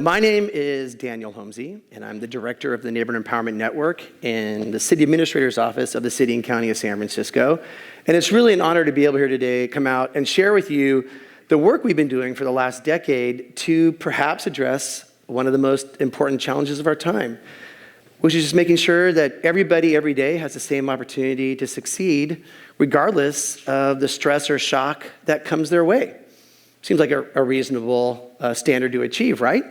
My name is Daniel Homsey, and I'm the director of the Neighborhood Empowerment Network in the City Administrator's Office of the City and County of San Francisco. And it's really an honor to be able here today come out and share with you the work we've been doing for the last decade to perhaps address one of the most important challenges of our time, which is just making sure that everybody every day has the same opportunity to succeed regardless of the stress or shock that comes their way. Seems like a reasonable standard to achieve, right?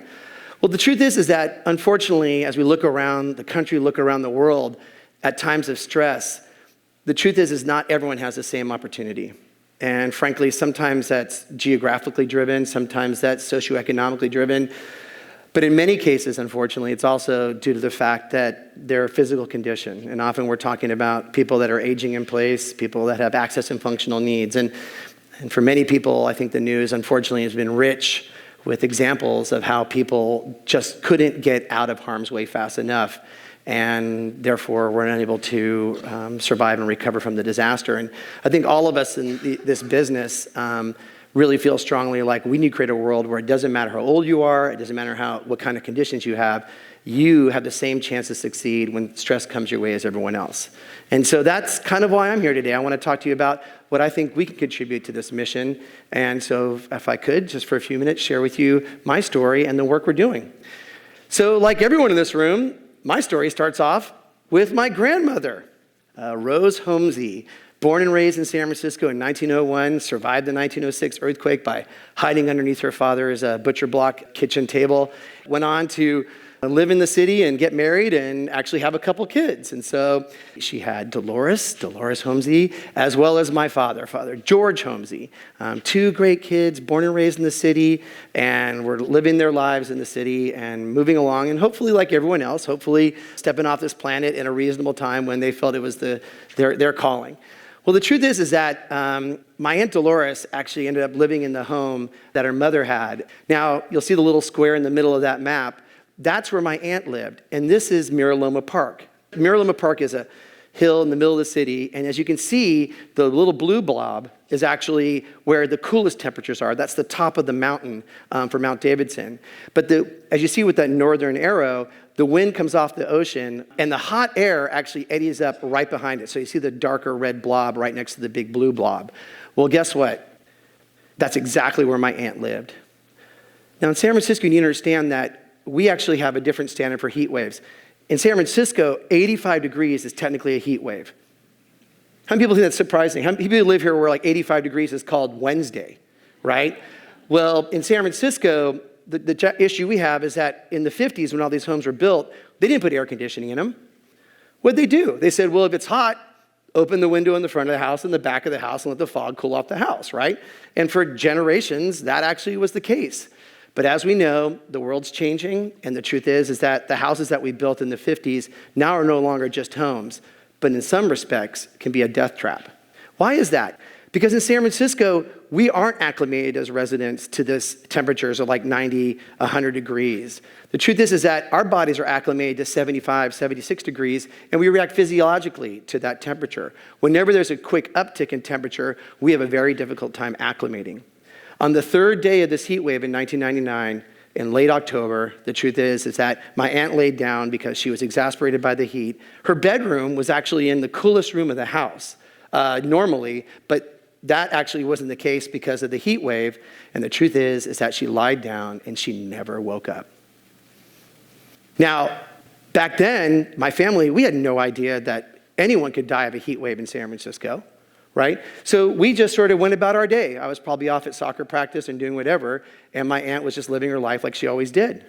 Well, the truth is that unfortunately, as we look around the country, look around the world at times of stress, the truth is not everyone has the same opportunity. And frankly, sometimes that's geographically driven, sometimes that's socioeconomically driven. But in many cases, unfortunately, it's also due to the fact that their physical condition. And often we're talking about people that are aging in place, people that have access and functional needs. And for many people, I think the news, unfortunately, has been rich with examples of how people just couldn't get out of harm's way fast enough, and therefore were unable to survive and recover from the disaster. And I think all of us in this business really feel strongly like we need to create a world where it doesn't matter how old you are, it doesn't matter what kind of conditions you have the same chance to succeed when stress comes your way as everyone else. And so that's kind of why I'm here today. I want to talk to you about what I think we can contribute to this mission. And so if I could, just for a few minutes, share with you my story and the work we're doing. So like everyone in this room, my story starts off with my grandmother, Rose Homsey. Born and raised in San Francisco in 1901, survived the 1906 earthquake by hiding underneath her father's butcher block kitchen table. Went on to live in the city and get married and actually have a couple kids. And so she had Dolores Homsey, as well as my father, George Homsey. Two great kids, born and raised in the city, and were living their lives in the city and moving along, and hopefully, like everyone else, hopefully stepping off this planet in a reasonable time when they felt it was their calling. Well, the truth is that my Aunt Dolores actually ended up living in the home that her mother had. Now, you'll see the little square in the middle of that map. That's where my aunt lived, and this is Miraloma Park. Miraloma Park is a hill in the middle of the city, and as you can see, the little blue blob is actually where the coolest temperatures are. That's the top of the mountain for Mount Davidson. But as you see with that northern arrow, the wind comes off the ocean, and the hot air actually eddies up right behind it. So you see the darker red blob right next to the big blue blob. Well, guess what? That's exactly where my aunt lived. Now, in San Francisco, you need to understand that we actually have a different standard for heat waves. In San Francisco, 85 degrees is technically a heat wave. How many people think that's surprising? How many people live here where like 85 degrees is called Wednesday, right? Well, in San Francisco, the issue we have is that in the 50s, when all these homes were built, they didn't put air conditioning in them. What'd they do? They said, well, if it's hot, open the window in the front of the house and the back of the house and let the fog cool off the house, right? And for generations, that actually was the case. But as we know, the world's changing, and the truth is that the houses that we built in the 50s now are no longer just homes, but in some respects can be a death trap. Why is that? Because in San Francisco, we aren't acclimated as residents to this temperatures of like 90, 100 degrees. The truth is that our bodies are acclimated to 75, 76 degrees, and we react physiologically to that temperature. Whenever there's a quick uptick in temperature, we have a very difficult time acclimating. On the third day of this heat wave in 1999, in late October, the truth is that my aunt laid down because she was exasperated by the heat. Her bedroom was actually in the coolest room of the house normally, but that actually wasn't the case because of the heat wave. And the truth is that she lied down and she never woke up. Now, back then, my family, we had no idea that anyone could die of a heat wave in San Francisco. Right? So we just sort of went about our day. I was probably off at soccer practice and doing whatever, and my aunt was just living her life like she always did.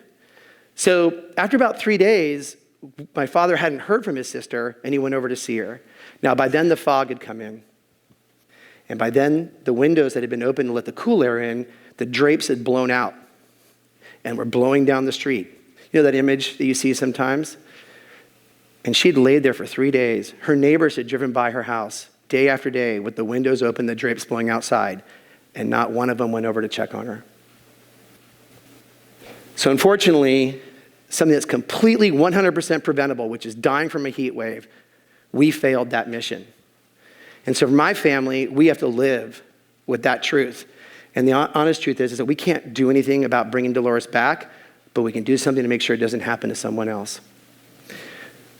So after about 3 days, my father hadn't heard from his sister, and he went over to see her. Now, by then, the fog had come in. And by then, the windows that had been open to let the cool air in, the drapes had blown out and were blowing down the street. You know that image that you see sometimes? And she'd laid there for 3 days. Her neighbors had driven by her house day after day with the windows open, the drapes blowing outside, and not one of them went over to check on her. So unfortunately, something that's completely 100% preventable, which is dying from a heat wave, we failed that mission. And so for my family, we have to live with that truth. And the honest truth is that we can't do anything about bringing Dolores back, but we can do something to make sure it doesn't happen to someone else.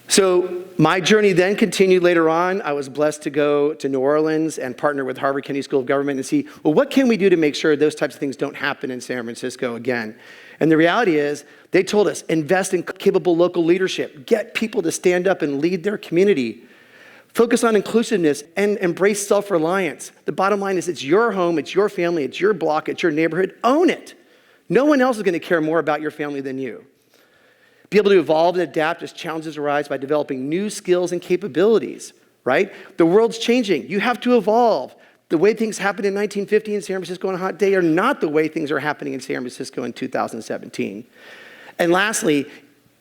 So my journey then continued later on. I was blessed to go to New Orleans and partner with Harvard Kennedy School of Government and see, well, what can we do to make sure those types of things don't happen in San Francisco again? And the reality is, they told us, invest in capable local leadership, get people to stand up and lead their community, focus on inclusiveness, and embrace self-reliance. The bottom line is, it's your home, it's your family, it's your block, it's your neighborhood. Own it. No one else is going to care more about your family than you. Be able to evolve and adapt as challenges arise by developing new skills and capabilities, right? The world's changing. You have to evolve. The way things happened in 1950 in San Francisco on a hot day are not the way things are happening in San Francisco in 2017. And lastly,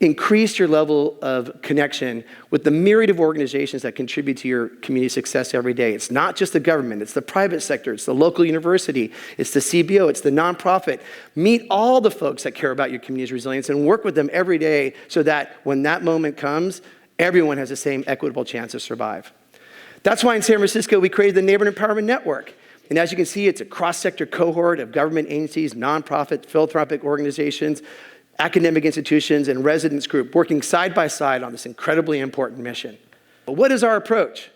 increase your level of connection with the myriad of organizations that contribute to your community success every day. It's not just the government, it's the private sector, it's the local university, it's the CBO, it's the nonprofit. Meet all the folks that care about your community's resilience and work with them every day so that when that moment comes, everyone has the same equitable chance to survive. That's why in San Francisco, we created the Neighborhood Empowerment Network. And as you can see, it's a cross-sector cohort of government agencies, nonprofit, philanthropic organizations, academic institutions, and residents group working side by side on this incredibly important mission. But what is our approach?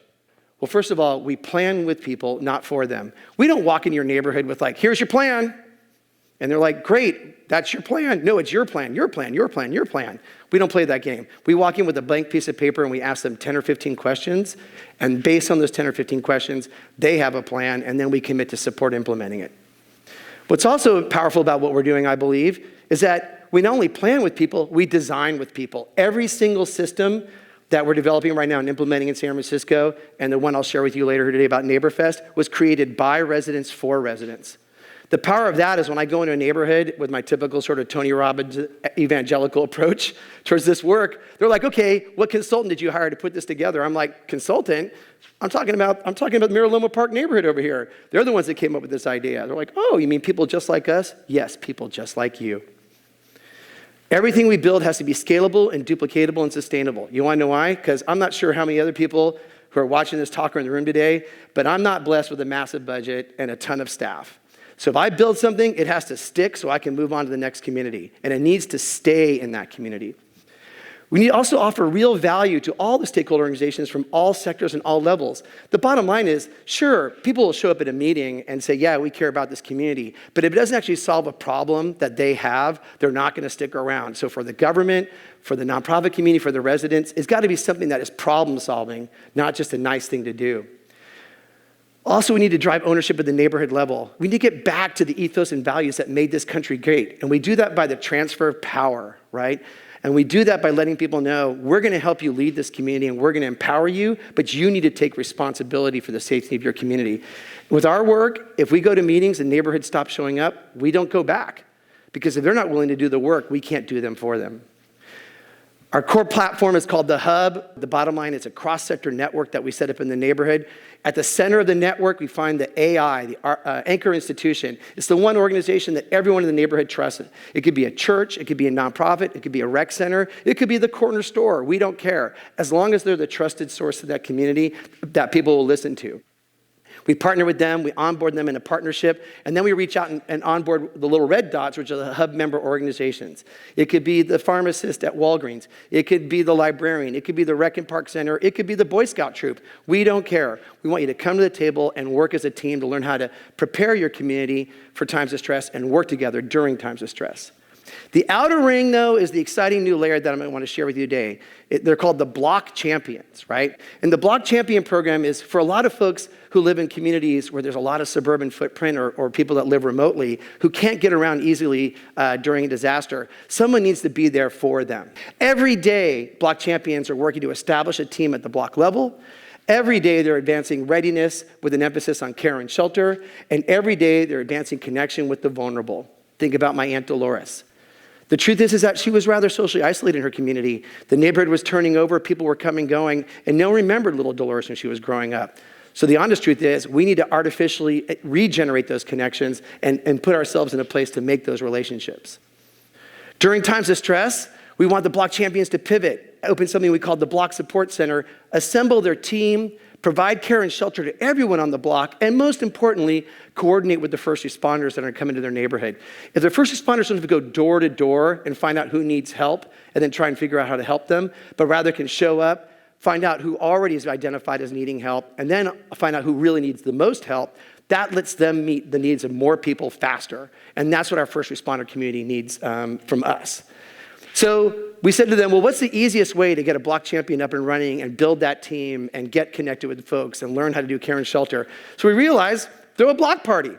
Well, first of all, we plan with people, not for them. We don't walk in your neighborhood with like, here's your plan. And they're like, great, that's your plan. No, it's your plan, your plan, your plan, your plan. We don't play that game. We walk in with a blank piece of paper and we ask them 10 or 15 questions. And based on those 10 or 15 questions, they have a plan, and then we commit to support implementing it. What's also powerful about what we're doing, I believe, is that we not only plan with people, we design with people. Every single system that we're developing right now and implementing in San Francisco, and the one I'll share with you later today about Neighborfest, was created by residents for residents. The power of that is when I go into a neighborhood with my typical sort of Tony Robbins evangelical approach towards this work, they're like, okay, what consultant did you hire to put this together? I'm like, consultant? I'm talking about the Miraloma Park neighborhood over here. They're the ones that came up with this idea. They're like, oh, you mean people just like us? Yes, people just like you. Everything we build has to be scalable and duplicatable and sustainable. You want to know why? Because I'm not sure how many other people who are watching this talk are in the room today, but I'm not blessed with a massive budget and a ton of staff. So if I build something, it has to stick so I can move on to the next community, and it needs to stay in that community. We need to also offer real value to all the stakeholder organizations from all sectors and all levels. The bottom line is, sure, people will show up at a meeting and say, yeah, we care about this community, but if it doesn't actually solve a problem that they have, they're not going to stick around. So for the government, for the nonprofit community, for the residents, it's got to be something that is problem solving, not just a nice thing to do. Also, we need to drive ownership at the neighborhood level. We need to get back to the ethos and values that made this country great. And we do that by the transfer of power, right? And we do that by letting people know, we're going to help you lead this community and we're going to empower you, but you need to take responsibility for the safety of your community. With our work, if we go to meetings and neighborhoods stop showing up, we don't go back. Because if they're not willing to do the work, we can't do them for them. Our core platform is called The Hub. The bottom line is a cross-sector network that we set up in the neighborhood. At the center of the network, we find the AI, the anchor institution. It's the one organization that everyone in the neighborhood trusts. It could be a church, it could be a nonprofit, it could be a rec center, it could be the corner store. We don't care. As long as they're the trusted source of that community that people will listen to. We partner with them, we onboard them in a partnership, and then we reach out and onboard the little red dots, which are the hub member organizations. It could be the pharmacist at Walgreens. It could be the librarian. It could be the Rec and Park Center. It could be the Boy Scout troop. We don't care. We want you to come to the table and work as a team to learn how to prepare your community for times of stress and work together during times of stress. The outer ring, though, is the exciting new layer that I want to share with you today. They're called the Block Champions, right? And the Block Champion program is for a lot of folks who live in communities where there's a lot of suburban footprint or people that live remotely who can't get around easily during a disaster. Someone needs to be there for them. Every day, Block Champions are working to establish a team at the block level. Every day, they're advancing readiness with an emphasis on care and shelter. And every day, they're advancing connection with the vulnerable. Think about my Aunt Dolores. The truth is that she was rather socially isolated in her community. The neighborhood was turning over, people were coming, going, and no one remembered little Dolores when she was growing up. So the honest truth is we need to artificially regenerate those connections and put ourselves in a place to make those relationships. During times of stress, we want the Block Champions to pivot, open something we call the Block Support Center, assemble their team, provide care and shelter to everyone on the block, and most importantly, coordinate with the first responders that are coming to their neighborhood. If the first responders don't have to go door to door and find out who needs help and then try and figure out how to help them, but rather can show up, find out who already is identified as needing help, and then find out who really needs the most help, that lets them meet the needs of more people faster. And that's what our first responder community needs from us. So we said to them, well, what's the easiest way to get a block champion up and running and build that team and get connected with folks and learn how to do care and shelter? So we realized, throw a block party.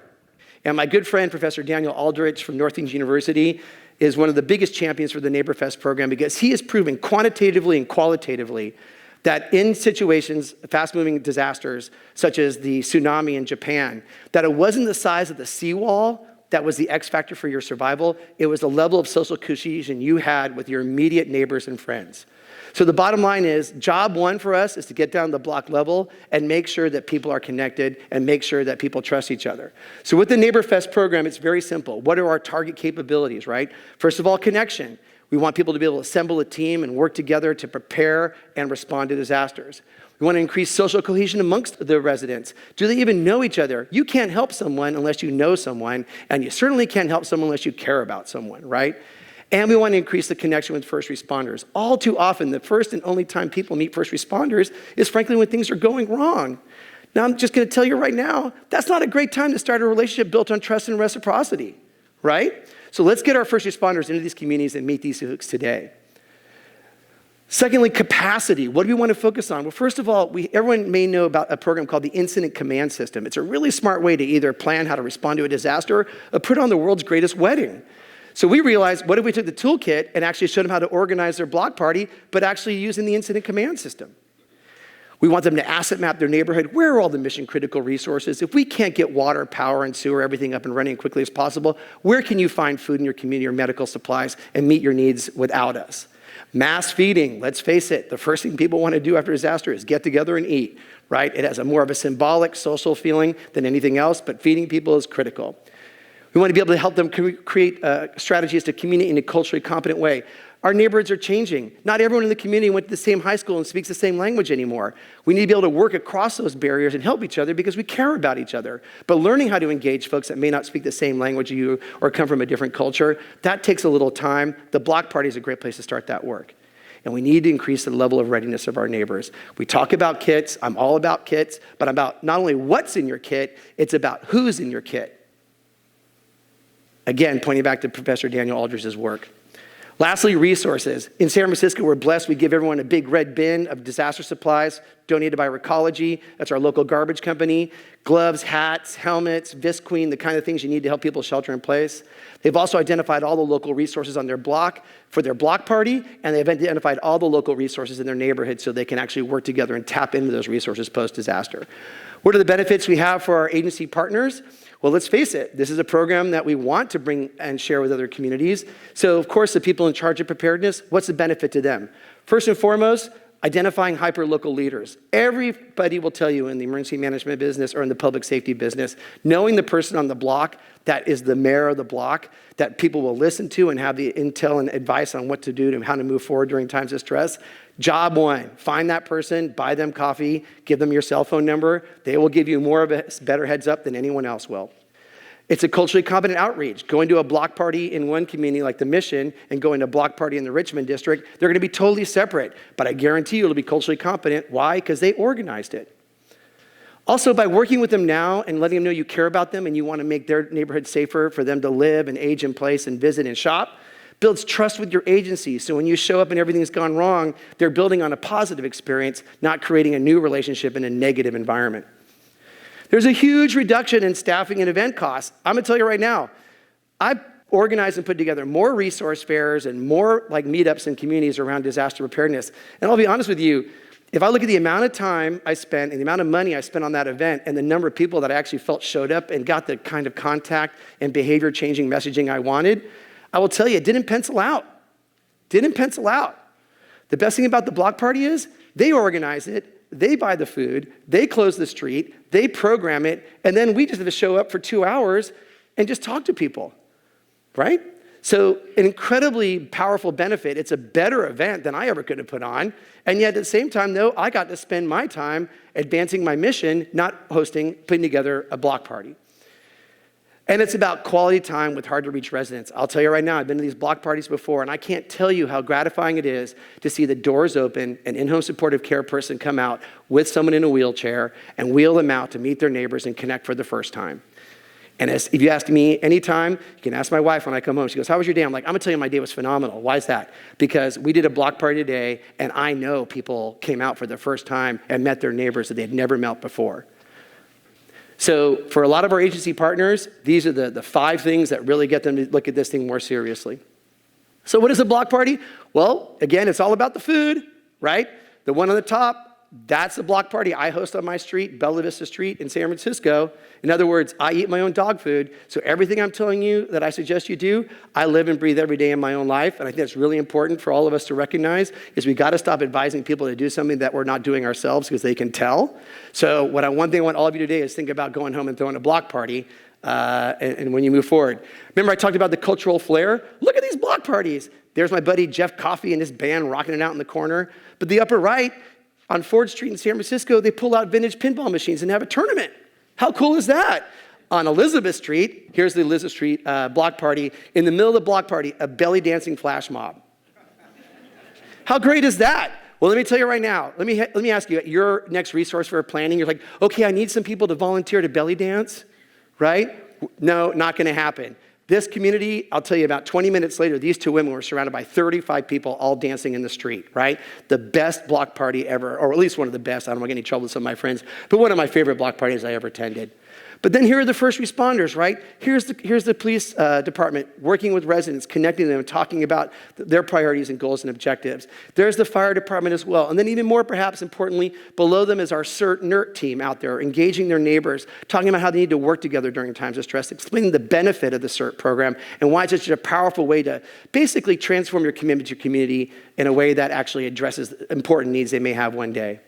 And my good friend, Professor Daniel Aldrich from Northeast University, is one of the biggest champions for the Neighborfest program because he has proven quantitatively and qualitatively that in situations, fast-moving disasters, such as the tsunami in Japan, that it wasn't the size of the seawall that was the X factor for your survival. It was the level of social cohesion you had with your immediate neighbors and friends. So the bottom line is, job one for us is to get down to the block level and make sure that people are connected and make sure that people trust each other. So with the Neighborfest program, it's very simple. What are our target capabilities, right? First of all, connection. We want people to be able to assemble a team and work together to prepare and respond to disasters. We want to increase social cohesion amongst the residents. Do they even know each other? You can't help someone unless you know someone, and you certainly can't help someone unless you care about someone, right? And we want to increase the connection with first responders. All too often, the first and only time people meet first responders is frankly when things are going wrong. Now, I'm just going to tell you right now, that's not a great time to start a relationship built on trust and reciprocity, right? So let's get our first responders into these communities and meet these folks today. Secondly, capacity. What do we want to focus on? Well, first of all, everyone may know about a program called the Incident Command System. It's a really smart way to either plan how to respond to a disaster or put on the world's greatest wedding. So we realized, what if we took the toolkit and actually showed them how to organize their block party, but actually using the Incident Command System? We want them to asset map their neighborhood. Where are all the mission critical resources? If we can't get water, power, and sewer, everything up and running as quickly as possible, where can you find food in your community or medical supplies and meet your needs without us? Mass feeding, let's face it, the first thing people want to do after a disaster is get together and eat, right? It has more of a symbolic, social feeling than anything else, but feeding people is critical. We want to be able to help them create strategies to communicate in a culturally competent way. Our neighborhoods are changing. Not everyone in the community went to the same high school and speaks the same language anymore. We need to be able to work across those barriers and help each other because we care about each other. But learning how to engage folks that may not speak the same language as you or come from a different culture, that takes a little time. The block party is a great place to start that work. And we need to increase the level of readiness of our neighbors. We talk about kits. I'm all about kits, but about not only what's in your kit, it's about who's in your kit. Again, pointing back to Professor Daniel Aldrich's work. Lastly, resources. In San Francisco, we're blessed. We give everyone a big red bin of disaster supplies donated by Recology. That's our local garbage company. Gloves, hats, helmets, Visqueen, the kind of things you need to help people shelter in place. They've also identified all the local resources on their block for their block party, and they've identified all the local resources in their neighborhood so they can actually work together and tap into those resources post-disaster. What are the benefits we have for our agency partners? Well, let's face it, this is a program that we want to bring and share with other communities. So, of course, the people in charge of preparedness, what's the benefit to them? First and foremost, identifying hyper-local leaders. Everybody will tell you in the emergency management business or in the public safety business, knowing the person on the block that is the mayor of the block, that people will listen to and have the intel and advice on what to do and how to move forward during times of stress. Job one, find that person, buy them coffee, give them your cell phone number. They will give you more of a better heads up than anyone else will. It's a culturally competent outreach. Going to a block party in one community like the Mission and going to a block party in the Richmond district, they're going to be totally separate. But I guarantee you it'll be culturally competent. Why? Because they organized it. Also, by working with them now and letting them know you care about them and you want to make their neighborhood safer for them to live and age in place and visit and shop, builds trust with your agency. So when you show up and everything's gone wrong, they're building on a positive experience, not creating a new relationship in a negative environment. There's a huge reduction in staffing and event costs. I'm gonna tell you right now, I've organized and put together more resource fairs and more like meetups in communities around disaster preparedness. And I'll be honest with you, if I look at the amount of time I spent and the amount of money I spent on that event and the number of people that I actually felt showed up and got the kind of contact and behavior changing messaging I wanted, I will tell you, it didn't pencil out. Didn't pencil out. The best thing about the block party is they organize it, they buy the food, they close the street, they program it, and then we just have to show up for 2 hours and just talk to people, right? So an incredibly powerful benefit. It's a better event than I ever could have put on. And yet at the same time, though, I got to spend my time advancing my mission, not putting together a block party. And it's about quality time with hard-to-reach residents. I'll tell you right now, I've been to these block parties before, and I can't tell you how gratifying it is to see the doors open, an in-home supportive care person come out with someone in a wheelchair and wheel them out to meet their neighbors and connect for the first time. And if you ask me anytime, you can ask my wife when I come home. She goes, how was your day? I'm like, I'm going to tell you my day was phenomenal. Why is that? Because we did a block party today, and I know people came out for the first time and met their neighbors that they had never met before. So for a lot of our agency partners, these are the 5 things that really get them to look at this thing more seriously. So what is a block party? Well, again, it's all about the food, right? The one on the top, that's the block party I host on my street, Bella Vista Street in San Francisco. In other words, I eat my own dog food. So everything I'm telling you that I suggest you do, I live and breathe every day in my own life. And I think that's really important for all of us to recognize is we got to stop advising people to do something that we're not doing ourselves because they can tell. So one thing I want all of you to do is think about going home and throwing a block party and when you move forward. Remember I talked about the cultural flair? Look at these block parties. There's my buddy Jeff Coffey and his band rocking it out in the corner. But the upper right, on Ford Street in San Francisco, they pull out vintage pinball machines and have a tournament. How cool is that? On Elizabeth Street, here's the Elizabeth Street block party. In the middle of the block party, a belly dancing flash mob. How great is that? Well, let me tell you right now. Let me ask you, your next resource for planning, you're like, okay, I need some people to volunteer to belly dance, right? No, not gonna happen. This community, I'll tell you about 20 minutes later, these 2 women were surrounded by 35 people all dancing in the street, right? The best block party ever, or at least one of the best. I don't want to get any trouble with some of my friends, but one of my favorite block parties I ever attended. But then here are the first responders, right? Here's the police department working with residents, connecting them, talking about their priorities and goals and objectives. There's the fire department as well. And then even more perhaps importantly, below them is our CERT NERT team out there, engaging their neighbors, talking about how they need to work together during times of stress, explaining the benefit of the CERT program and why it's such a powerful way to basically transform your commitment to your community in a way that actually addresses important needs they may have one day.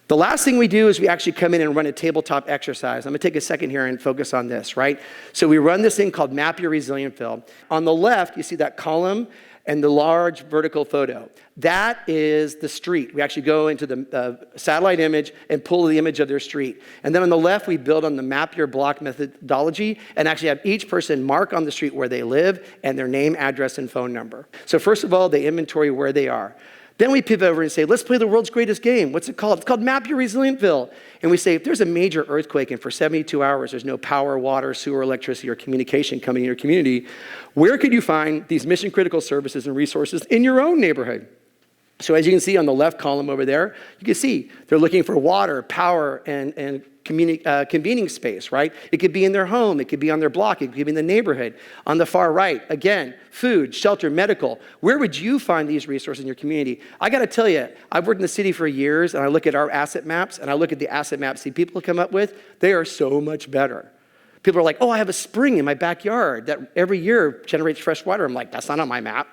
The last thing we do is we actually come in and run a tabletop exercise. I'm gonna take a second here and focus on this, right? So we run this thing called Map Your Resilient Field. On the left, you see that column and the large vertical photo. That is the street. We actually go into the satellite image and pull the image of their street. And then on the left, we build on the Map Your Block methodology and actually have each person mark on the street where they live and their name, address, and phone number. So first of all, they inventory where they are. Then we pivot over and say, let's play the world's greatest game. What's it called? It's called Map Your Resilientville. And we say, if there's a major earthquake and for 72 hours there's no power, water, sewer, electricity, or communication coming in your community, where could you find these mission critical services and resources in your own neighborhood? So as you can see on the left column over there, you can see they're looking for water, power, and convening space, right? It could be in their home, it could be on their block, it could be in the neighborhood. On the far right, again, food, shelter, medical. Where would you find these resources in your community? I gotta tell you, I've worked in the city for years and I look at our asset maps and I look at the asset maps that people come up with, they are so much better. People are like, oh, I have a spring in my backyard that every year generates fresh water. I'm like, that's not on my map.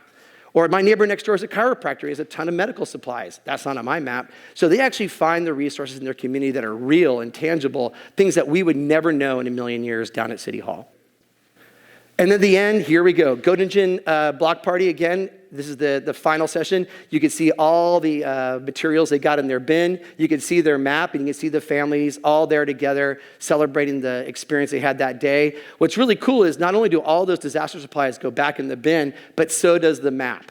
Or my neighbor next door is a chiropractor. He has a ton of medical supplies. That's not on my map. So they actually find the resources in their community that are real and tangible, things that we would never know in a million years down at City Hall. And then the end, here we go. Goettingen block party again. This is the final session. You can see all the materials they got in their bin. You can see their map, and you can see the families all there together celebrating the experience they had that day. What's really cool is not only do all those disaster supplies go back in the bin, but so does the map.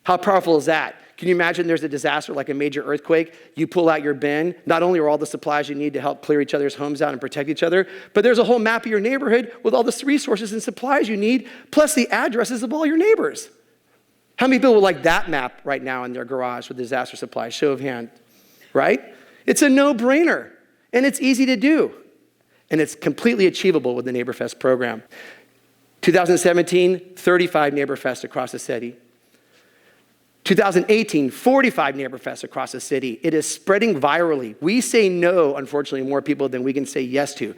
How powerful is that? Can you imagine there's a disaster like a major earthquake? You pull out your bin. Not only are all the supplies you need to help clear each other's homes out and protect each other, but there's a whole map of your neighborhood with all the resources and supplies you need, plus the addresses of all your neighbors. How many people would like that map right now in their garage with disaster supplies? Show of hand, right? It's a no-brainer, and it's easy to do, and it's completely achievable with the Neighborfest program. 2017, 35 Neighborfests across the city. 2018, 45 Neighborfests across the city. It is spreading virally. We say no, unfortunately, more people than we can say yes to.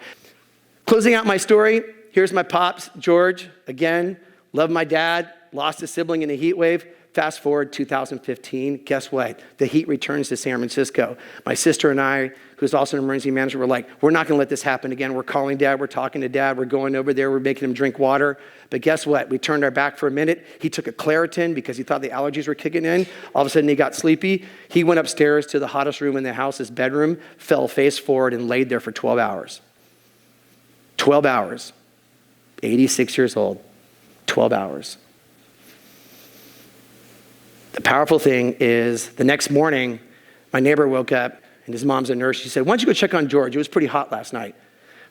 Closing out my story, here's my pops, George. Again, love my dad, lost a sibling in a heat wave. fast forward 2015, guess what? The heat returns to San Francisco. My sister and I, who's also an emergency manager, were like, we're not gonna let this happen again. We're calling Dad, we're talking to Dad, we're going over there, we're making him drink water. But guess what? We turned our back for a minute. He took a Claritin because he thought the allergies were kicking in. All of a sudden he got sleepy. He went upstairs to the hottest room in the house, his bedroom, fell face forward and laid there for 12 hours. 12 hours. 86 years old. 12 hours. The powerful thing is the next morning, my neighbor woke up and his mom's a nurse. She said, why don't you go check on George? It was pretty hot last night.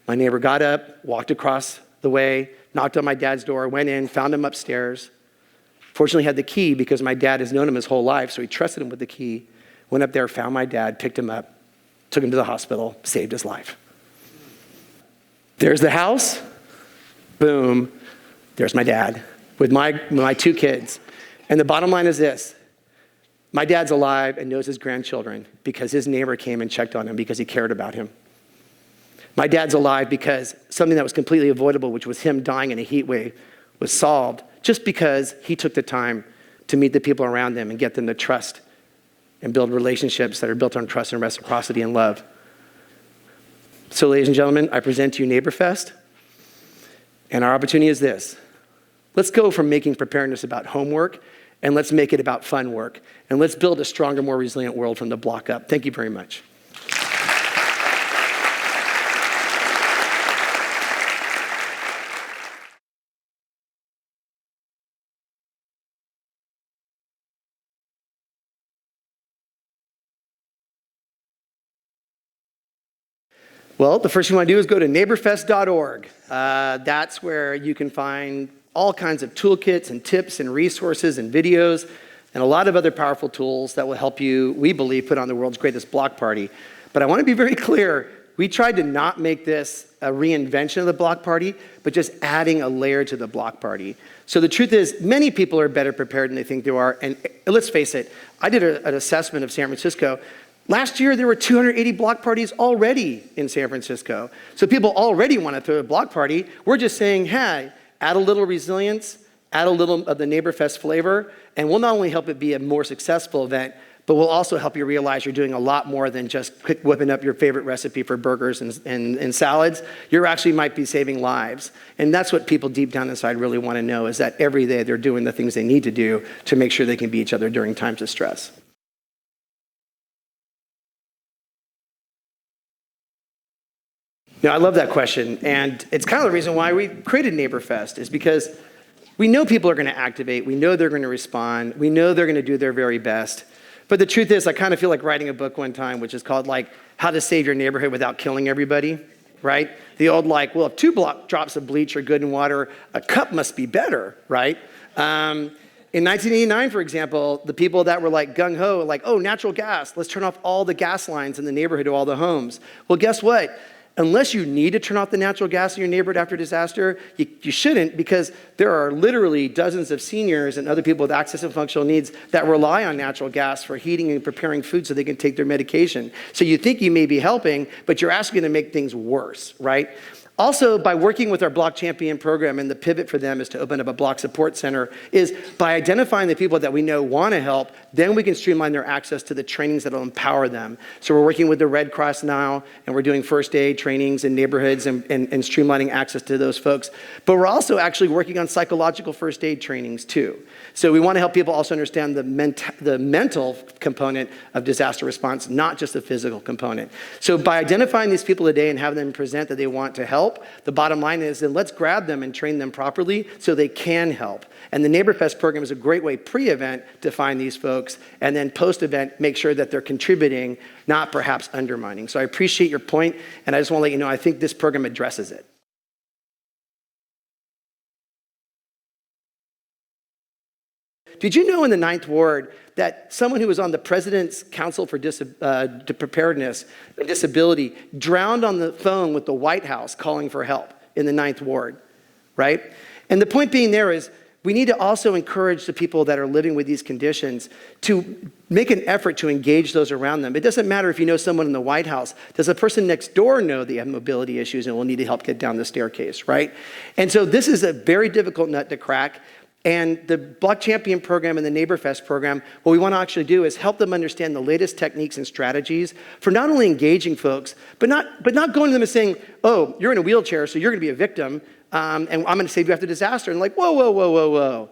My neighbor got up, walked across the way, knocked on my dad's door, went in, found him upstairs. Fortunately, had the key because my dad has known him his whole life, so he trusted him with the key. Went up there, found my dad, picked him up, took him to the hospital, saved his life. There's the house. Boom. There's my dad with my two kids. And the bottom line is this. My dad's alive and knows his grandchildren because his neighbor came and checked on him because he cared about him. My dad's alive because something that was completely avoidable, which was him dying in a heat wave, was solved just because he took the time to meet the people around him and get them to trust and build relationships that are built on trust and reciprocity and love. So ladies and gentlemen, I present to you Neighborfest. And our opportunity is this. Let's go from making preparedness about homework and let's make it about fun work. And let's build a stronger, more resilient world from the block up. Thank you very much. Well, the first thing you want to do is go to neighborfest.org. That's where you can find all kinds of toolkits and tips and resources and videos and a lot of other powerful tools that will help you, we believe, put on the world's greatest block party. But I want to be very clear. We tried to not make this a reinvention of the block party, but just adding a layer to the block party. So the truth is, many people are better prepared than they think they are. And let's face it, I did an assessment of San Francisco. Last year, there were 280 block parties already in San Francisco. So people already want to throw a block party. We're just saying, hey, add a little resilience, add a little of the Neighborfest flavor, and we'll not only help it be a more successful event, but we'll also help you realize you're doing a lot more than just quick whipping up your favorite recipe for burgers and salads. You actually might be saving lives. And that's what people deep down inside really want to know, is that every day they're doing the things they need to do to make sure they can be each other during times of stress. Now, I love that question, and it's kind of the reason why we created Neighborfest, is because we know people are going to activate, we know they're going to respond, we know they're going to do their very best. But the truth is, I kind of feel like writing a book one time, which is called like How to Save Your Neighborhood Without Killing Everybody, right? The old like, well, if 2 drops of bleach are good in water, a cup must be better, right? In 1989, for example, the people that were like gung-ho, like, oh, natural gas, let's turn off all the gas lines in the neighborhood to all the homes. Well, guess what? Unless you need to turn off the natural gas in your neighborhood after disaster, you shouldn't, because there are literally dozens of seniors and other people with access and functional needs that rely on natural gas for heating and preparing food so they can take their medication. So you think you may be helping, but you're asking to make things worse, right? Also, by working with our Block Champion program, and the pivot for them is to open up a Block Support Center, is by identifying the people that we know want to help, then we can streamline their access to the trainings that will empower them. So we're working with the Red Cross now, and we're doing first aid trainings in neighborhoods and streamlining access to those folks. But we're also actually working on psychological first aid trainings too. So we want to help people also understand the mental component of disaster response, not just the physical component. So by identifying these people today and having them present that they want to help, the bottom line is, then let's grab them and train them properly so they can help. And the Neighborfest program is a great way pre-event to find these folks, and then post-event make sure that they're contributing, not perhaps undermining. So I appreciate your point, and I just want to let you know I think this program addresses it. Did you know in the 9th Ward that someone who was on the President's Council for Preparedness and Disability drowned on the phone with the White House calling for help in the 9th Ward, right? And the point being there is we need to also encourage the people that are living with these conditions to make an effort to engage those around them. It doesn't matter if you know someone in the White House. Does the person next door know they have mobility issues and will need to help get down the staircase, right? And so this is a very difficult nut to crack. And the Block Champion program and the Neighborfest program, what we want to actually do is help them understand the latest techniques and strategies for not only engaging folks, but not going to them and saying, oh, you're in a wheelchair, so you're going to be a victim, and I'm going to save you after disaster. And like, whoa, whoa, whoa, whoa, whoa.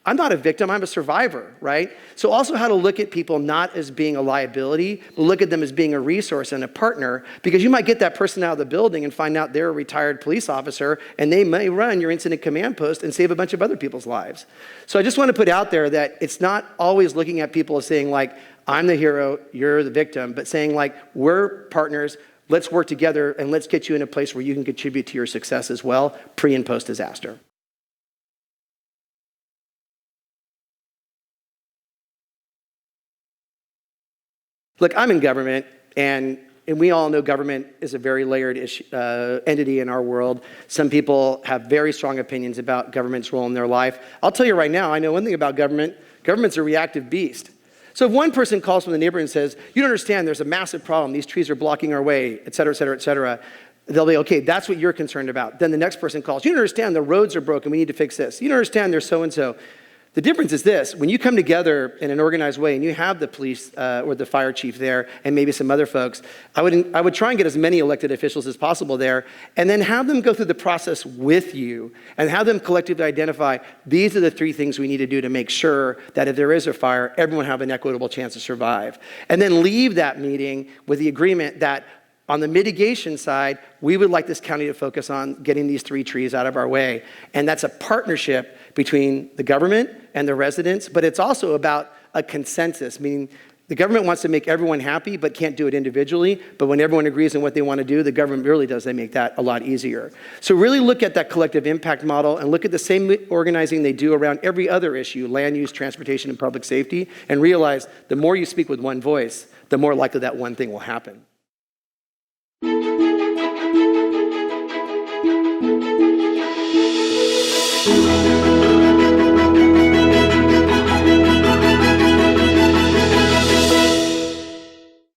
I'm not a victim, I'm a survivor, right? So also how to look at people not as being a liability, but look at them as being a resource and a partner, because you might get that person out of the building and find out they're a retired police officer, and they may run your incident command post and save a bunch of other people's lives. So I just want to put out there that it's not always looking at people as saying like, I'm the hero, you're the victim, but saying like, we're partners, let's work together, and let's get you in a place where you can contribute to your success as well, pre and post disaster. Look, I'm in government, and we all know government is a very layered entity in our world. Some people have very strong opinions about government's role in their life. I'll tell you right now, I know one thing about government. Government's a reactive beast. So if one person calls from the neighborhood and says, you don't understand, there's a massive problem, these trees are blocking our way, et cetera, et cetera, et cetera, they'll be, okay, that's what you're concerned about. Then the next person calls, you don't understand, the roads are broken, we need to fix this. You don't understand, there's so-and-so. The difference is this: when you come together in an organized way and you have the police or the fire chief there and maybe some other folks, I would try and get as many elected officials as possible there and then have them go through the process with you and have them collectively identify, these are the 3 things we need to do to make sure that if there is a fire, everyone have an equitable chance to survive. And then leave that meeting with the agreement that on the mitigation side, we would like this county to focus on getting these 3 trees out of our way. And that's a partnership between the government and the residents, but it's also about a consensus, meaning the government wants to make everyone happy, but can't do it individually. But when everyone agrees on what they want to do, the government really does. They make that a lot easier. So really look at that collective impact model and look at the same organizing they do around every other issue, land use, transportation, and public safety, and realize the more you speak with one voice, the more likely that one thing will happen.